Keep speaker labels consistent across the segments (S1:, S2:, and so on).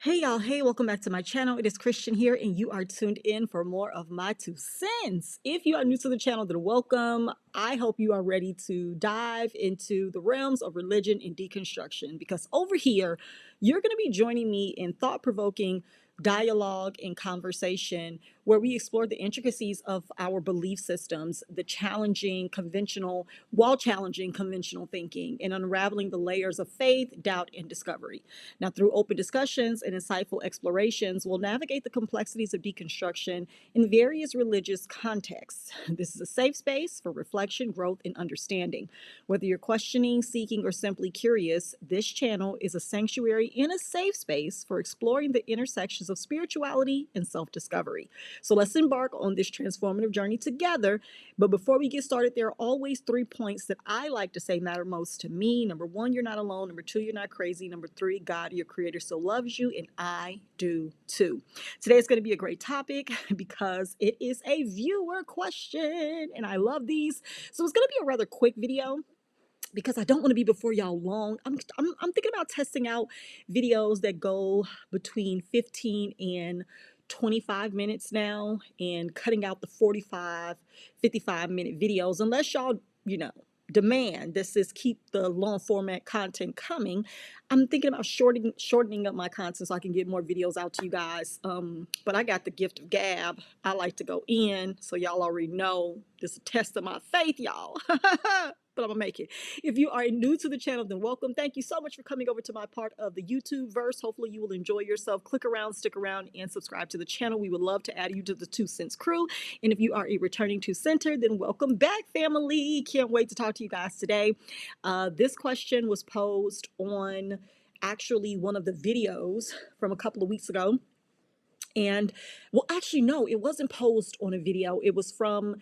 S1: Hey y'all, hey, welcome back to my channel. It is Christian here, and you are tuned in for more of my 2 cents. If you are new to the channel, then welcome. I hope you are ready to dive into the realms of religion and deconstruction because over here, you're going to be joining me in thought provoking dialogue and conversation where we explore the intricacies of our belief systems, the challenging conventional thinking, and unraveling the layers of faith, doubt, and discovery. Now, through open discussions and insightful explorations, we'll navigate the complexities of deconstruction in various religious contexts. This is a safe space for reflection, growth, and understanding. Whether you're questioning, seeking, or simply curious, this channel is a sanctuary and a safe space for exploring the intersections of spirituality and self discovery. So let's embark on this transformative journey together. But before we get started, there are always 3 points that I like to say matter most to me. Number one, you're not alone. Number two, you're not crazy. Number three, God, your creator, still loves you, and I do too. Today is going to be a great topic because it is a viewer question, and I love these. So it's going to be a rather quick video because I don't want to be before y'all long. I'm thinking about testing out videos that go between 15 and 25 minutes now and cutting out the 45, 55-minute videos unless y'all, demand this is keep the long format content coming. I'm thinking about shortening up my content so I can get more videos out to you guys. But I got the gift of gab. I like to go in, so y'all already know this is a test of my faith, y'all. But I'm gonna make it. If you are new to the channel, then welcome. Thank you so much for coming over to my part of the YouTube verse. Hopefully you will enjoy yourself. Click around, stick around, and subscribe to the channel. We would love to add you to the 2 cents crew. And if you are a returning 2 center, then welcome back, family. Can't wait to talk to you guys today. This question was posed on actually one of the videos from a couple of weeks ago. And well, actually, no, it wasn't posed on a video. It was from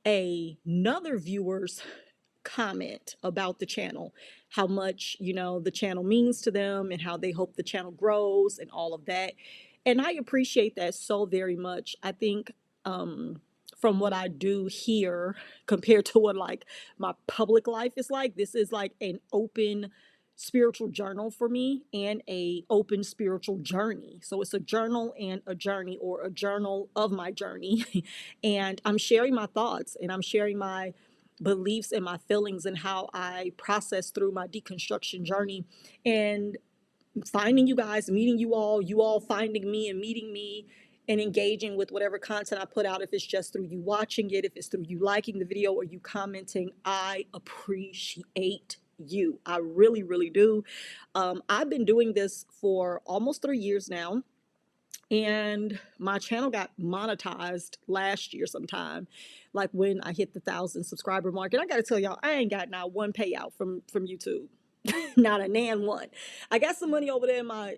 S1: another viewer's comment about the channel, how much, the channel means to them and how they hope the channel grows and all of that. And I appreciate that so very much. I think from what I do here compared to what like my public life is like, this is like an open spiritual journal for me and a open spiritual journey. So it's a journal and a journey, or a journal of my journey. And I'm sharing my thoughts and I'm sharing my beliefs and my feelings and how I process through my deconstruction journey, and finding you guys, meeting you all finding me and meeting me and engaging with whatever content I put out. If it's just through you watching it, if it's through you liking the video or you commenting, I appreciate you. I really, really do. I've been doing this for almost 3 years now. And my channel got monetized last year sometime, like when I hit the 1,000 subscriber mark. And I gotta tell y'all, I ain't got not one payout from YouTube. Not a nan one. I got some money over there in my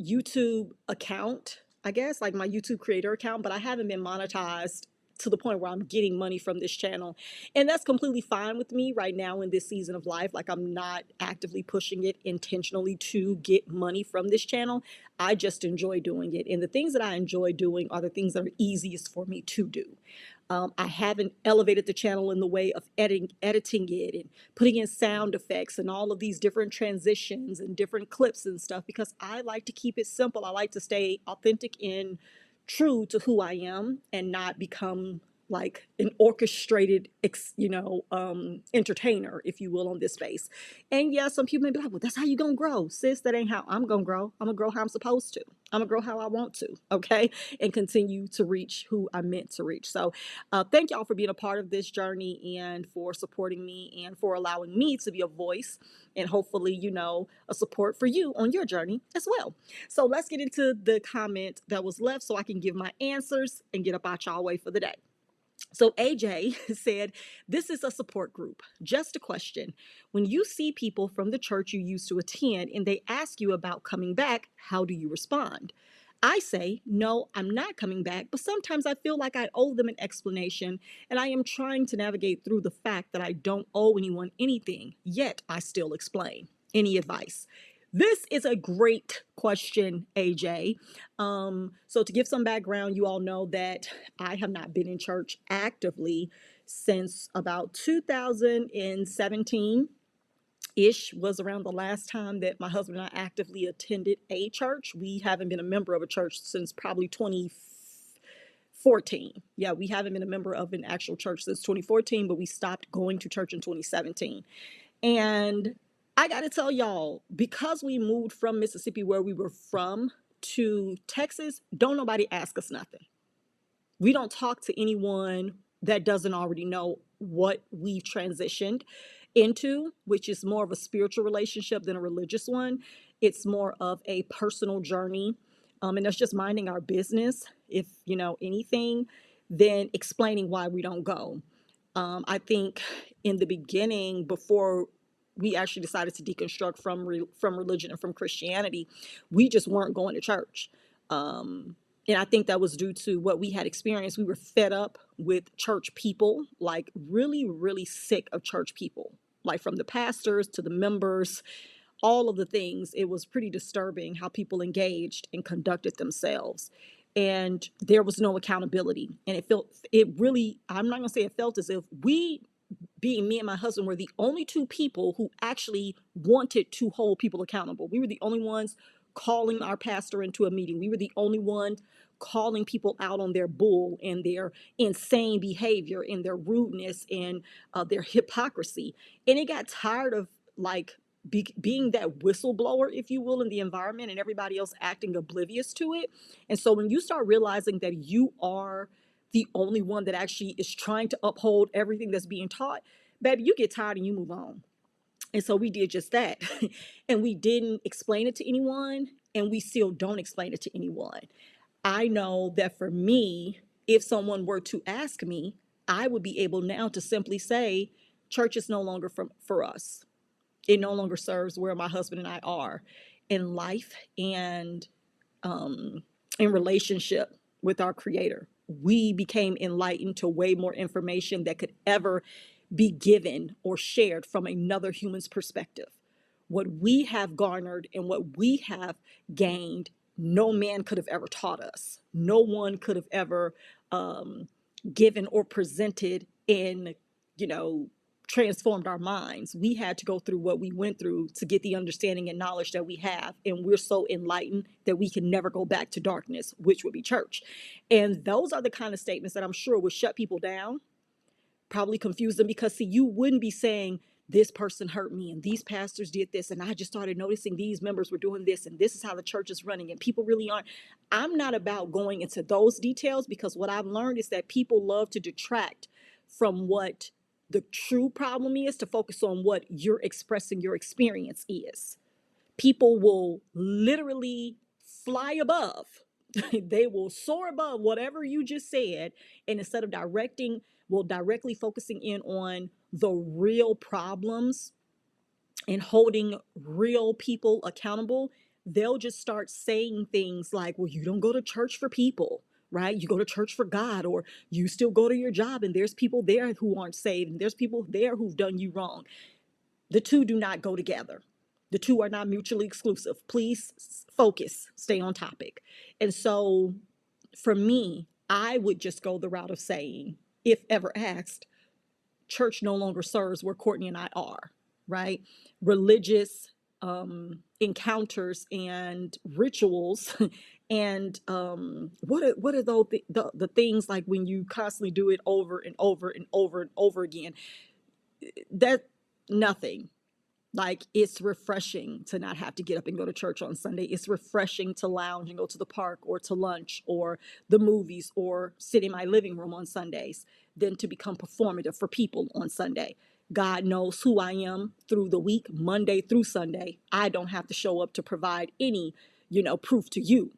S1: YouTube account, I guess, like my YouTube creator account, but I haven't been monetized to the point where I'm getting money from this channel. And that's completely fine with me right now in this season of life. Like, I'm not actively pushing it intentionally to get money from this channel. I just enjoy doing it. And the things that I enjoy doing are the things that are easiest for me to do. I haven't elevated the channel in the way of editing it and putting in sound effects and all of these different transitions and different clips and stuff, because I like to keep it simple. I like to stay authentic and true to who I am and not become like an orchestrated, entertainer, if you will, on this space. And yeah, some people may be like, well, that's how you gonna grow. Sis, that ain't how I'm gonna grow. I'm gonna grow how I'm supposed to. I'm gonna grow how I want to, okay? And continue to reach who I'm meant to reach. So thank y'all for being a part of this journey and for supporting me and for allowing me to be a voice and hopefully, a support for you on your journey as well. So let's get into the comment that was left so I can give my answers and get up out y'all way for the day. So AJ said, this is a support group. Just a question. When you see people from the church you used to attend and they ask you about coming back, how do you respond? I say, no, I'm not coming back, but sometimes I feel like I owe them an explanation, and I am trying to navigate through the fact that I don't owe anyone anything, yet I still explain. Any advice? This is a great question, AJ. So to give some background, you all know that I have not been in church actively since about 2017. ish was around the last time that my husband and I actively attended a church. We haven't been a member of a church since probably 2014. Yeah, we haven't been a member of an actual church since 2014, but we stopped going to church in 2017. And I got to tell y'all, because we moved from Mississippi, where we were from, to Texas, don't nobody ask us nothing. We don't talk to anyone that doesn't already know what we've transitioned into, which is more of a spiritual relationship than a religious one. It's more of a personal journey. And that's just minding our business, if you know anything, then explaining why we don't go. I think in the beginning, before we actually decided to deconstruct from religion and from Christianity, we just weren't going to church. And I think that was due to what we had experienced. We were fed up with church people, like really, really sick of church people, like from the pastors to the members, all of the things. It was pretty disturbing how people engaged and conducted themselves. And there was no accountability. And it really, I'm not going to say it felt as if we, being me and my husband, were the only two people who actually wanted to hold people accountable. We were the only ones calling our pastor into a meeting. We were the only one calling people out on their bull and their insane behavior and their rudeness and their hypocrisy. And it got tired of like being that whistleblower, if you will, in the environment and everybody else acting oblivious to it. And so when you start realizing that you are the only one that actually is trying to uphold everything that's being taught, baby, you get tired and you move on. And so we did just that. And we didn't explain it to anyone, and we still don't explain it to anyone. I know that for me, if someone were to ask me, I would be able now to simply say, church is no longer for us. It no longer serves where my husband and I are in life and in relationship with our creator. We became enlightened to way more information that could ever be given or shared from another human's perspective. What we have garnered and what we have gained, no man could have ever taught us. No one could have ever given or presented in, you know, transformed our minds. We had to go through what we went through to get the understanding and knowledge that we have. And we're so enlightened that we can never go back to darkness, which would be church. And those are the kind of statements that I'm sure would shut people down, probably confuse them, because see, you wouldn't be saying, this person hurt me and these pastors did this and I just started noticing these members were doing this and this is how the church is running and people really aren't. I'm not about going into those details, because what I've learned is that people love to detract from what the true problem is, to focus on what you're expressing your experience is. People will literally fly above. They will soar above whatever you just said, and instead of directly focusing in on the real problems and holding real people accountable, they'll just start saying things like, well, you don't go to church for people, right? You go to church for God, or you still go to your job and there's people there who aren't saved and there's people there who've done you wrong. The two do not go together. The two are not mutually exclusive. Please focus, stay on topic. And so for me, I would just go the route of saying, if ever asked, church no longer serves where Courtney and I are, right? Religious encounters and rituals and what are those the things, like when you constantly do it over and over and over and over again, that nothing. Like, it's refreshing to not have to get up and go to church on Sunday. It's refreshing to lounge and go to the park or to lunch or the movies or sit in my living room on Sundays than to become performative for people on Sunday. God knows who I am through the week, Monday through Sunday. I don't have to show up to provide any, proof to you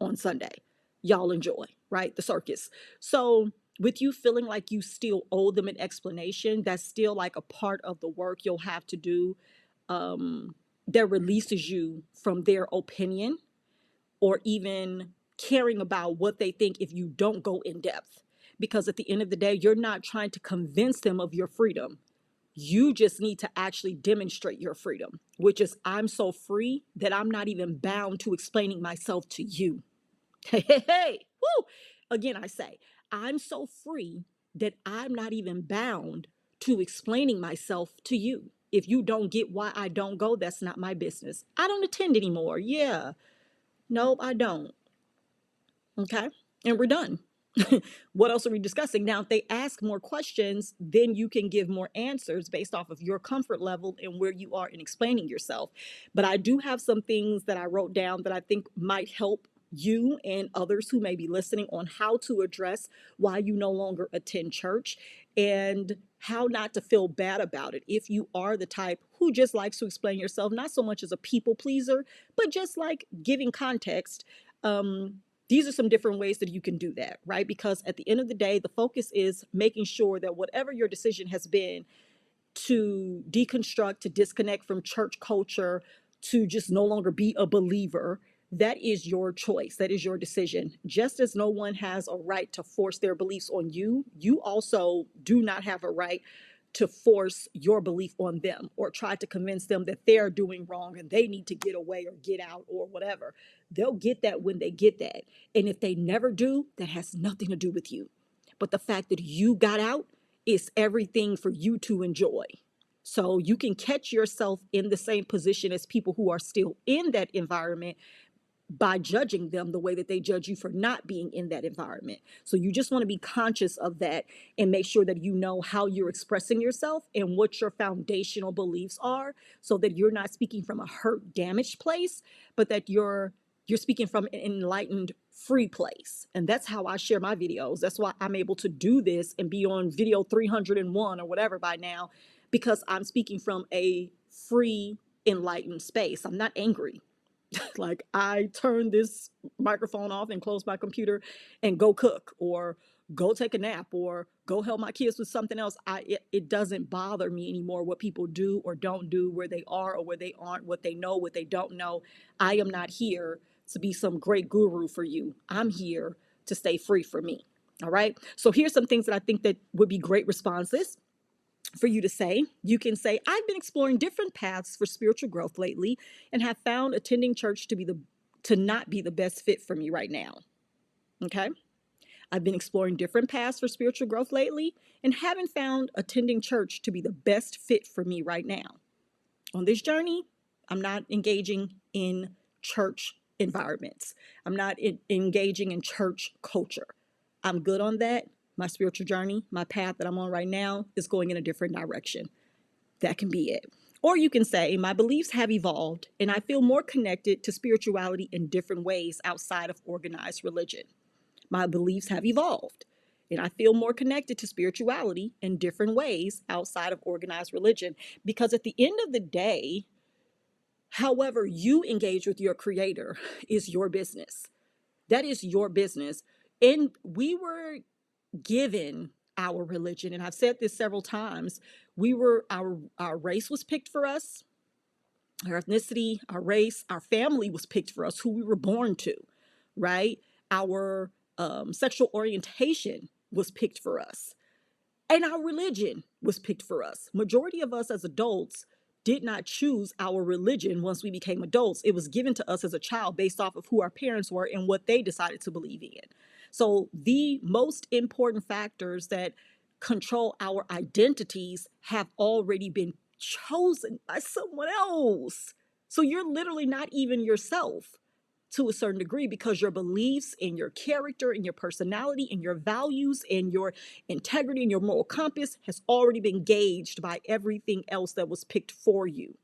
S1: on Sunday. Y'all enjoy, right? The circus. So with you feeling like you still owe them an explanation, that's still like a part of the work you'll have to do, that releases you from their opinion or even caring about what they think if you don't go in depth. Because at the end of the day, you're not trying to convince them of your freedom. You just need to actually demonstrate your freedom, which is, I'm so free that I'm not even bound to explaining myself to you. Hey, hey, hey, woo! Again, I say, I'm so free that I'm not even bound to explaining myself to you. If you don't get why I don't go, that's not my business. I don't attend anymore. Yeah. Nope, I don't. Okay. And we're done. What else are we discussing? Now, if they ask more questions, then you can give more answers based off of your comfort level and where you are in explaining yourself. But I do have some things that I wrote down that I think might help you and others who may be listening on how to address why you no longer attend church and how not to feel bad about it if you are the type who just likes to explain yourself, not so much as a people pleaser, but just like giving context. These are some different ways that you can do that, right? Because at the end of the day, the focus is making sure that whatever your decision has been to deconstruct, to disconnect from church culture, to just no longer be a believer, that is your choice. That is your decision. Just as no one has a right to force their beliefs on you, you also do not have a right to force your belief on them or try to convince them that they're doing wrong and they need to get away or get out or whatever. They'll get that when they get that. And if they never do, that has nothing to do with you. But the fact that you got out is everything for you to enjoy. So you can catch yourself in the same position as people who are still in that environment by judging them the way that they judge you for not being in that environment. So you just want to be conscious of that and make sure that you know how you're expressing yourself and what your foundational beliefs are so that you're not speaking from a hurt, damaged place, but that you're speaking from an enlightened, free place. And that's how I share my videos. That's why I'm able to do this and be on video 301 or whatever by now, because I'm speaking from a free, enlightened space. I'm not angry. Like I turn this microphone off and close my computer and go cook or go take a nap or go help my kids with something else. It doesn't bother me anymore what people do or don't do, where they are or where they aren't, what they know, what they don't know. I am not here to be some great guru for you. I'm here to stay free for me. All right. So here's some things that I think that would be great responses for you to say. You can say, I've been exploring different paths for spiritual growth lately and have found attending church to not be the best fit for me right now. Okay? I've been exploring different paths for spiritual growth lately and haven't found attending church to be the best fit for me right now. On this journey, I'm not engaging in church environments. I'm not engaging in church culture. I'm good on that. My spiritual journey, my path that I'm on right now is going in a different direction. That can be it. Or you can say, my beliefs have evolved and I feel more connected to spirituality in different ways outside of organized religion. My beliefs have evolved and I feel more connected to spirituality in different ways outside of organized religion. Because at the end of the day, however you engage with your creator is your business. That is your business. And we were given our religion, and I've said this several times. Our race was picked for us, our ethnicity, our race, our family was picked for us, who we were born to, right? Our sexual orientation was picked for us, and our religion was picked for us. Majority of us as adults did not choose our religion once we became adults. It was given to us as a child based off of who our parents were and what they decided to believe in. So the most important factors that control our identities have already been chosen by someone else. So you're literally not even yourself to a certain degree, because your beliefs and your character and your personality and your values and your integrity and your moral compass has already been gauged by everything else that was picked for you.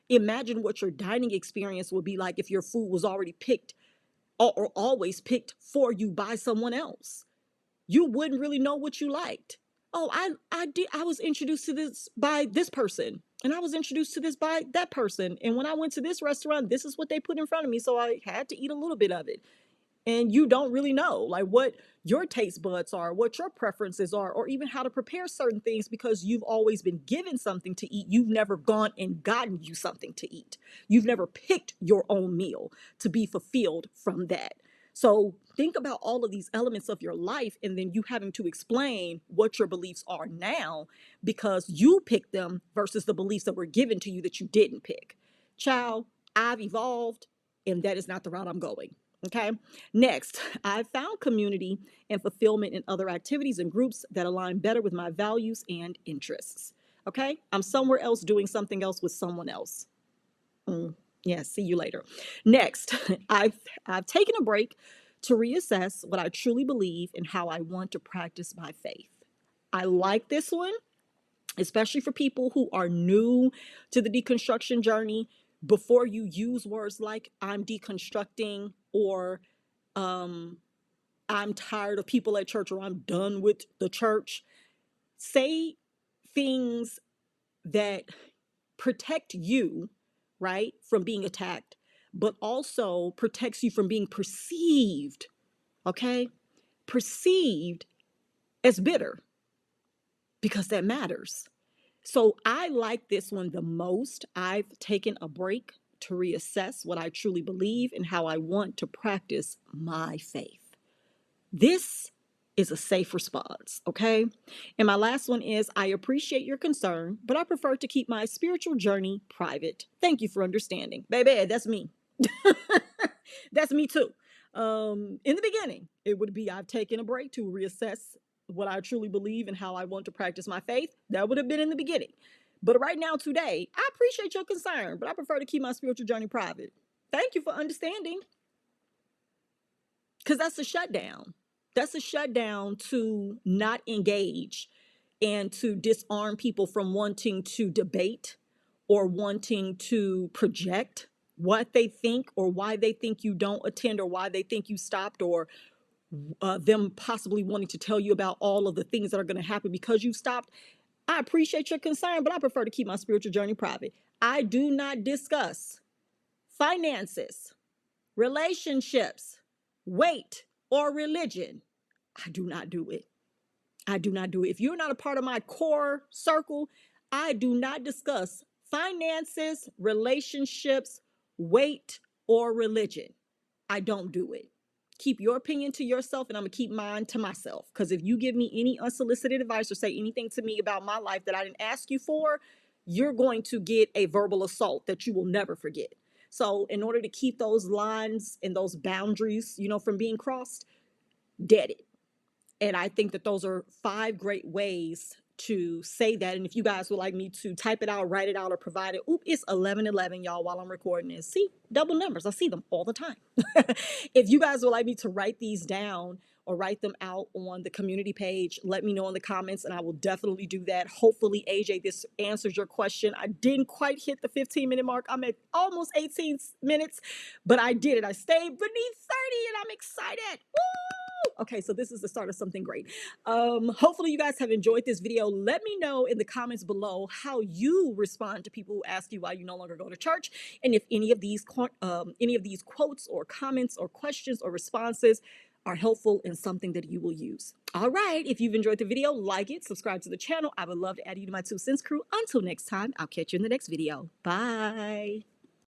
S1: Imagine what your dining experience would be like if your food was already picked or always picked for you by someone else. You wouldn't really know what you liked. Oh, I was introduced to this by this person, and I was introduced to this by that person. And when I went to this restaurant, this is what they put in front of me, so I had to eat a little bit of it. And you don't really know like what your taste buds are, what your preferences are, or even how to prepare certain things, because you've always been given something to eat. You've never gone and gotten you something to eat. You've never picked your own meal to be fulfilled from that. So think about all of these elements of your life and then you having to explain what your beliefs are now because you picked them versus the beliefs that were given to you that you didn't pick. Child, I've evolved and that is not the route I'm going. Okay. Next, I found community and fulfillment in other activities and groups that align better with my values and interests. Okay? I'm somewhere else doing something else with someone else. Yeah, see you later. Next, I've taken a break to reassess what I truly believe and how I want to practice my faith. I like this one, especially for people who are new to the deconstruction journey. Before you use words like I'm deconstructing or um, I'm tired of people at church or I'm done with the church, say things that protect you, right, from being attacked, but also protects you from being perceived, okay? Perceived as bitter, because that matters. So I like this one the most. I've taken a break to reassess what I truly believe and how I want to practice my faith. This is a safe response, okay? And my last one is I appreciate your concern, but I prefer to keep my spiritual journey private. Thank you for understanding. Baby, that's me. That's me too. In the beginning, it would be I've taken a break to reassess what I truly believe and how I want to practice my faith. That would have been in the beginning. But right now, today, I appreciate your concern, but I prefer to keep my spiritual journey private. Thank you for understanding. Because that's a shutdown. That's a shutdown to not engage and to disarm people from wanting to debate or wanting to project what they think or why they think you don't attend or why they think you stopped or them possibly wanting to tell you about all of the things that are going to happen because you stopped. I appreciate your concern, but I prefer to keep my spiritual journey private. I do not discuss finances, relationships, weight, or religion. I do not do it. I do not do it. If you're not a part of my core circle, I do not discuss finances, relationships, weight, or religion. I don't do it. Keep your opinion to yourself, and I'm going to keep mine to myself. Because if you give me any unsolicited advice or say anything to me about my life that I didn't ask you for, you're going to get a verbal assault that you will never forget. So, in order to keep those lines and those boundaries, from being crossed, dead it. And I think that those are 5 great ways to say that. And if you guys would like me to type it out, write it out, or provide it, it's 11:11, y'all, while I'm recording this. See, double numbers. I see them all the time. If you guys would like me to write these down or write them out on the community page, let me know in the comments and I will definitely do that. Hopefully, AJ, this answers your question. I didn't quite hit the 15-minute mark. I'm at almost 18 minutes, but I did it. I stayed beneath 30 and I'm excited. Woo! Okay, so this is the start of something great. Hopefully you guys have enjoyed this video. Let me know in the comments below how you respond to people who ask you why you no longer go to church, and if any of these quotes or comments or questions or responses are helpful and something that you will use. All right, if you've enjoyed the video, like it, subscribe to the channel. I would love to add you to my 2 cents crew. Until next time, I'll catch you in the next video. Bye.